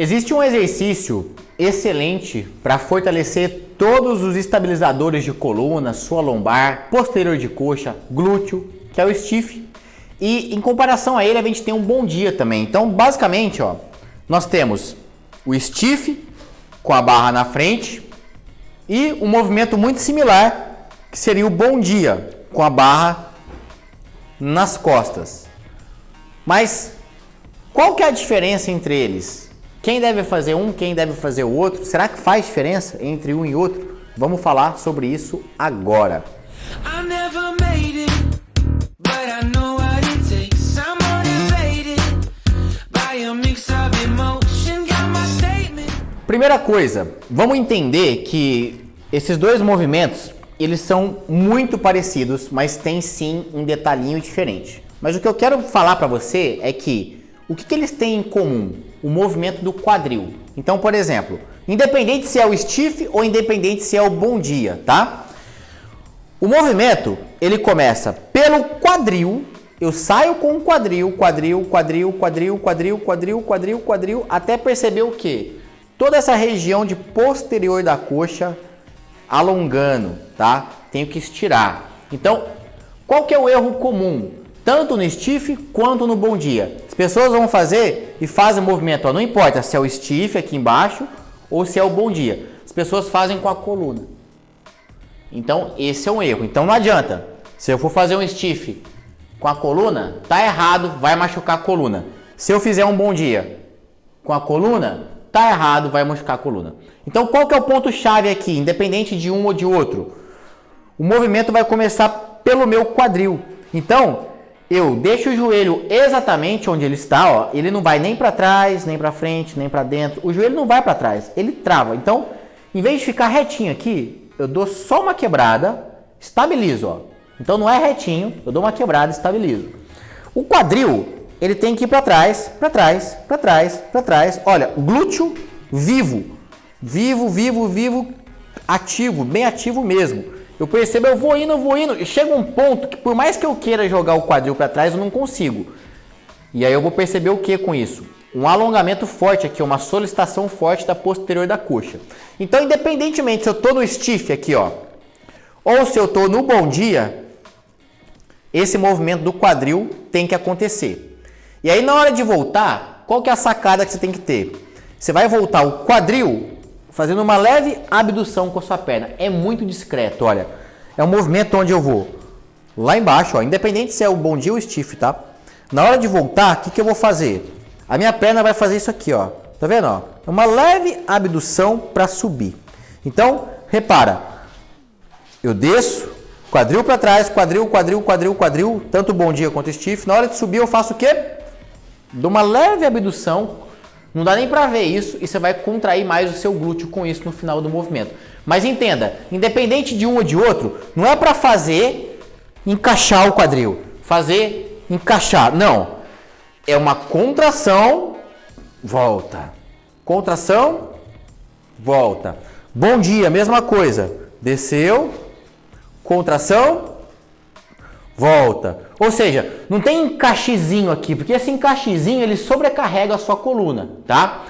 Existe um exercício excelente para fortalecer todos os estabilizadores de coluna, sua lombar, posterior de coxa, glúteo, que é o stiff. E em comparação a ele, a gente tem um bom dia também. Então, basicamente, ó, nós temos o stiff com a barra na frente e um movimento muito similar, que seria o bom dia com a barra nas costas. Mas qual que é a diferença entre eles? Quem deve fazer um, quem deve fazer o outro? Será que faz diferença entre um e outro? Vamos falar sobre isso agora. Primeira coisa, vamos entender que esses dois movimentos, eles são muito parecidos, mas tem sim um detalhinho diferente. Mas o que eu quero falar para você é que o que eles têm em comum? O movimento do quadril. Então, por exemplo, independente se é o stiff ou independente se é o bom dia, tá? O movimento, ele começa pelo quadril, eu saio com o quadril, quadril, até perceber o quê? Toda essa região de posterior da coxa alongando, tá? Tenho que estirar. Então, qual que é o erro comum? Tanto no stiff quanto no bom dia. As pessoas vão fazer e fazem o movimento, ó, não importa se é o stiff aqui embaixo ou se é o bom dia. As pessoas fazem com a coluna. Então, esse é um erro. Então, não adianta. Se eu for fazer um stiff com a coluna, tá errado, vai machucar a coluna. Se eu fizer um bom dia com a coluna, tá errado, vai machucar a coluna. Então, qual que é o ponto-chave aqui, independente de um ou de outro? O movimento vai começar pelo meu quadril. Então, eu deixo o joelho exatamente onde ele está, ó. Ele não vai nem para trás, nem para frente, nem para dentro. O joelho não vai para trás, ele trava. Então, em vez de ficar retinho aqui, eu dou só uma quebrada, estabilizo, ó. Então não é retinho, eu dou uma quebrada, estabilizo. O quadril, ele tem que ir para trás, para trás, para trás, para trás. Olha, glúteo vivo, ativo, bem ativo mesmo. Eu percebo, eu vou indo, e chega um ponto que por mais que eu queira jogar o quadril para trás, eu não consigo. E aí eu vou perceber o que com isso? Um alongamento forte aqui, uma solicitação forte da posterior da coxa. Então, independentemente se eu estou no stiff aqui, ó, ou se eu estou no bom dia, esse movimento do quadril tem que acontecer. E aí na hora de voltar, qual que é a sacada que você tem que ter? Você vai voltar o quadril fazendo uma leve abdução com a sua perna. É muito discreto, olha. É um movimento onde eu vou lá embaixo, ó, independente se é o bom dia ou o stiff, tá? Na hora de voltar, o que eu vou fazer? A minha perna vai fazer isso aqui, ó. Tá vendo, ó? É uma leve abdução para subir. Então, repara. Eu desço, quadril para trás, quadril, tanto o bom dia quanto o stiff. Na hora de subir, eu faço o quê? Dou uma leve abdução. Não dá nem para ver isso e você vai contrair mais o seu glúteo com isso no final do movimento. Mas entenda, independente de um ou de outro, não é para fazer encaixar o quadril, fazer encaixar, não. É uma contração, volta. Contração, volta. Bom dia, mesma coisa. Desceu, contração, volta. Ou seja, não tem encaixezinho aqui, porque esse encaixezinho ele sobrecarrega a sua coluna, tá?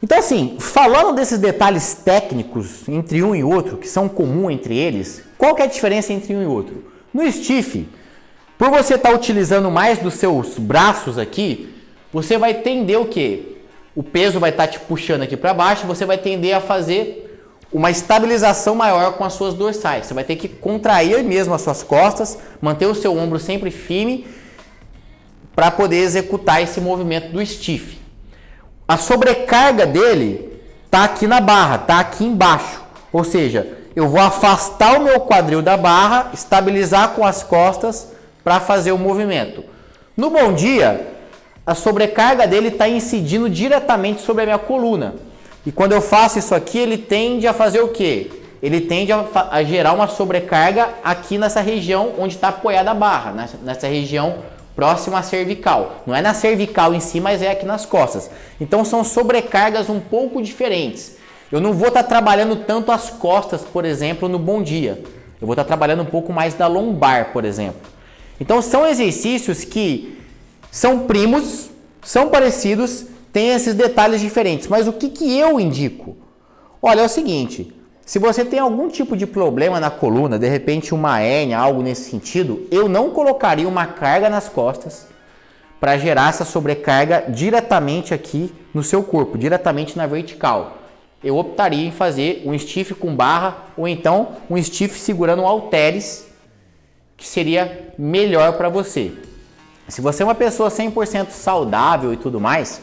Então assim, falando desses detalhes técnicos entre um e outro, que são comuns entre eles, qual que é a diferença entre um e outro? No stiff, por você estar utilizando mais dos seus braços aqui, você vai tender o quê? O peso vai estar te puxando aqui para baixo, você vai tender a fazer uma estabilização maior com as suas dorsais. Você vai ter que contrair mesmo as suas costas, manter o seu ombro sempre firme para poder executar esse movimento do stiff. A sobrecarga dele está aqui na barra, está aqui embaixo. Ou seja, eu vou afastar o meu quadril da barra, estabilizar com as costas para fazer o movimento. No bom dia, a sobrecarga dele está incidindo diretamente sobre a minha coluna. E quando eu faço isso aqui, ele tende a fazer o quê? Ele tende a gerar uma sobrecarga aqui nessa região onde está apoiada a barra, nessa região próxima à cervical. Não é na cervical em si, mas é aqui nas costas. Então são sobrecargas um pouco diferentes. Eu não vou estar trabalhando tanto as costas, por exemplo, no bom dia. Eu vou estar trabalhando um pouco mais da lombar, por exemplo. Então são exercícios que são primos, são parecidos, tem esses detalhes diferentes. Mas o que eu indico? Olha, é o seguinte, se você tem algum tipo de problema na coluna, de repente uma hérnia, algo nesse sentido, eu não colocaria uma carga nas costas para gerar essa sobrecarga diretamente aqui no seu corpo, diretamente na vertical. Eu optaria em fazer um stiff com barra ou então um stiff segurando um halteres, que seria melhor para você. Se você é uma pessoa 100% saudável e tudo mais,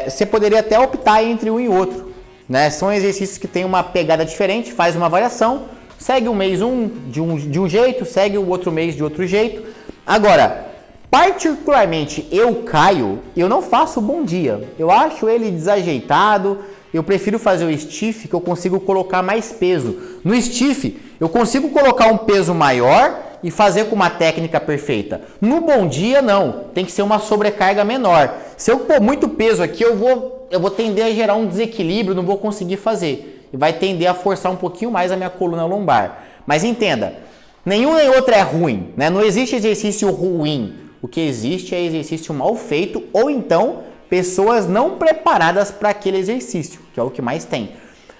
você poderia até optar entre um e outro, né? São exercícios que têm uma pegada diferente, faz uma variação, segue um mês de um jeito, segue o outro mês de outro jeito. Agora, particularmente Caio, eu não faço bom dia. Eu acho ele desajeitado. Eu prefiro fazer o stiff, que eu consigo colocar mais peso. No stiff, eu consigo colocar um peso maior e fazer com uma técnica perfeita. No bom dia, não. Tem que ser uma sobrecarga menor. Se eu pôr muito peso aqui, eu vou tender a gerar um desequilíbrio, não vou conseguir fazer. E vai tender a forçar um pouquinho mais a minha coluna lombar. Mas entenda, nenhum nem outro é ruim, né? Não existe exercício ruim. O que existe é exercício mal feito ou então pessoas não preparadas para aquele exercício, que é o que mais tem.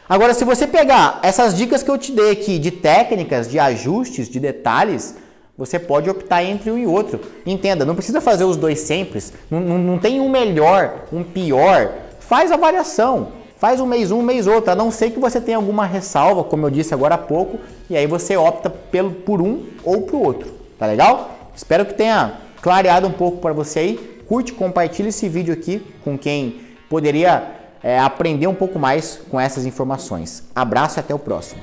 Agora, se você pegar essas dicas que eu te dei aqui de técnicas, de ajustes, de detalhes, você pode optar entre um e outro. Entenda, não precisa fazer os dois sempre, não tem um melhor, um pior. Faz a variação, faz um mês outro, a não ser que você tenha alguma ressalva, como eu disse agora há pouco, e aí você opta por um ou por outro, tá legal? Espero que tenha clareado um pouco para você aí. Curte, compartilha esse vídeo aqui com quem poderia aprender um pouco mais com essas informações. Abraço e até o próximo.